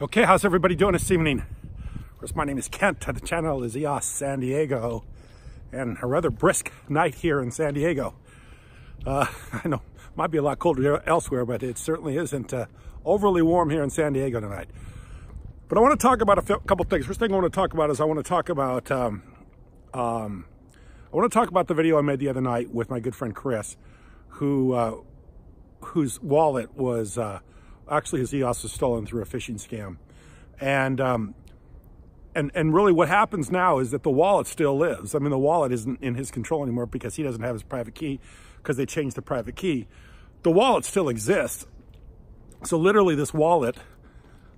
Okay, how's everybody doing this evening? Of course, my name is Kent. The channel is EOS San Diego, and a rather brisk night here in San Diego. I know it might be a lot colder elsewhere, but it certainly isn't overly warm here in San Diego tonight. But I want to talk about a couple things. First thing I want to talk about is I want to talk about the video I made the other night with my good friend Chris, whose wallet was actually his EOS was stolen through a phishing scam, and really what happens now is that the wallet still lives. I mean, the wallet isn't in his control anymore because he doesn't have his private key because they changed the private key. The wallet still exists. So literally this wallet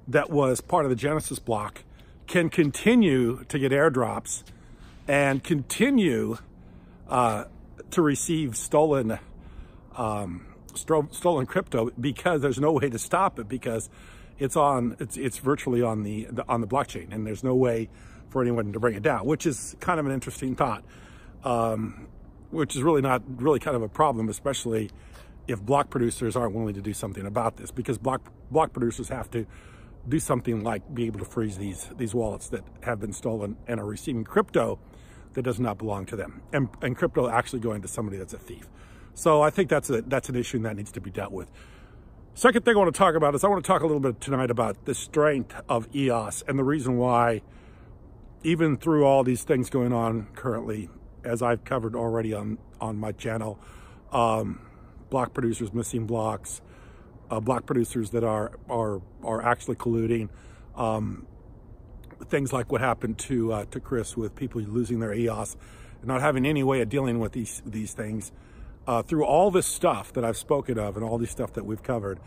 that was part of the Genesis block can continue to get airdrops and continue to receive stolen crypto because there's no way to stop it, because it's virtually on the blockchain, and there's no way for anyone to bring it down, which is kind of an interesting thought, which is really not really kind of a problem, especially if block producers aren't willing to do something about this, because block producers have to do something like be able to freeze these wallets that have been stolen and are receiving crypto that does not belong to them, and crypto actually going to somebody that's a thief. So I think that's an issue that needs to be dealt with. Second thing I want to talk about is I want to talk a little bit tonight about the strength of EOS and the reason why, even through all these things going on currently, as I've covered already on my channel, block producers missing blocks, block producers that are actually colluding, things like what happened to Chris with people losing their EOS and not having any way of dealing with these things. Through all this stuff that I've spoken of and all this stuff that we've covered,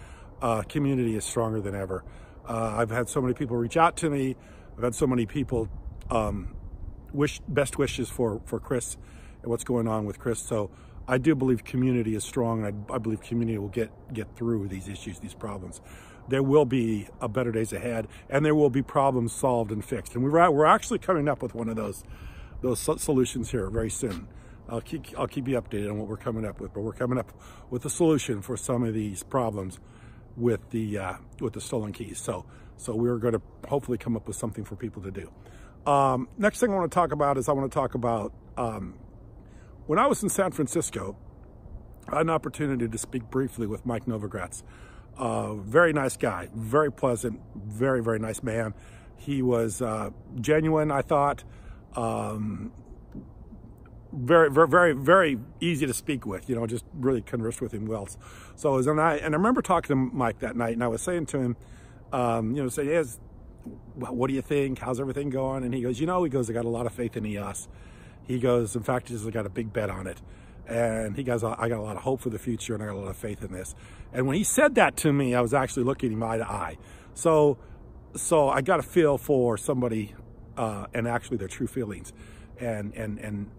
community is stronger than ever. I've had so many people reach out to me. I've had so many people best wishes for Chris and what's going on with Chris. So I do believe community is strong, and I believe community will get through these issues, these problems. There will be better days ahead, and there will be problems solved and fixed. And we're actually coming up with one of those solutions here very soon. I'll keep you updated on what we're coming up with, but we're coming up with a solution for some of these problems with the stolen keys. So we're going to hopefully come up with something for people to do. Next thing I want to talk about is when I was in San Francisco, I had an opportunity to speak briefly with Mike Novogratz. Very nice guy, very pleasant, very, very nice man. He was genuine, I thought. Very, very, very easy to speak with, just really conversed with him well. So I remember talking to Mike that night, and I was saying to him, saying, yes, what do you think? How's everything going? And he goes, I got a lot of faith in EOS. He goes, in fact, I got a big bet on it. And he goes, I got a lot of hope for the future, and I got a lot of faith in this. And when he said that to me, I was actually looking him eye to eye. So I got a feel for somebody and actually their true feelings, and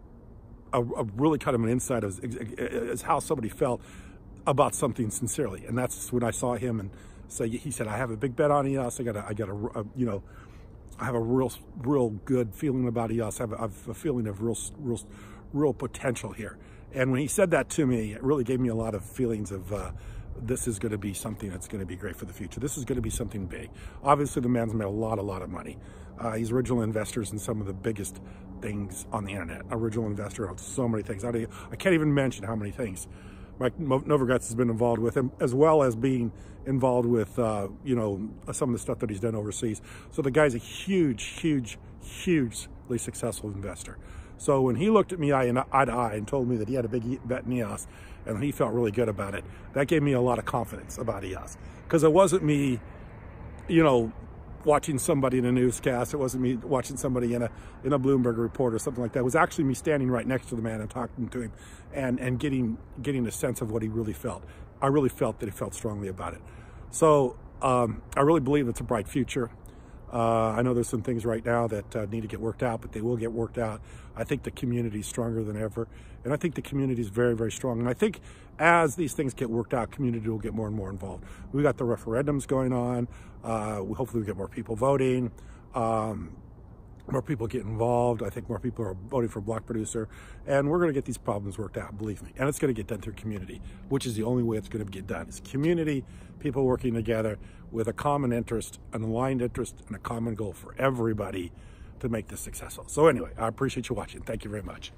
a really kind of an insight is how somebody felt about something sincerely. And that's when I saw him and say, he said, I have a big bet on EOS. I have a real good feeling about EOS. I have a feeling of real potential here. And when he said that to me, it really gave me a lot of feelings of this is going to be something that's going to be great for the future. This is going to be something big. Obviously, the man's made a lot of money. He's original investors in some of the biggest things on the internet. Original investor on so many things. I can't even mention how many things Mike Novogratz has been involved with him, as well as being involved with some of the stuff that he's done overseas. So the guy's a hugely successful investor. So when he looked at me eye to eye and told me that he had a big bet in EOS and he felt really good about it, that gave me a lot of confidence about EOS, because it wasn't me, watching somebody in a newscast. It wasn't me watching somebody in a Bloomberg report or something like that. It was actually me standing right next to the man and talking to him and getting a sense of what he really felt. I really felt that he felt strongly about it. So I really believe it's a bright future. I know there's some things right now that need to get worked out, but they will get worked out. I think the community is stronger than ever, and I think the community is very, very strong. And I think as these things get worked out, community will get more and more involved. We got the referendums going on. Hopefully we get more people voting. More people get involved. I think more people are voting for block producer, and we're going to get these problems worked out, believe me. And it's going to get done through community, which is the only way it's going to get done. It's community, people working together. with a common interest, an aligned interest, and a common goal for everybody to make this successful. So anyway, I appreciate you watching. Thank you very much.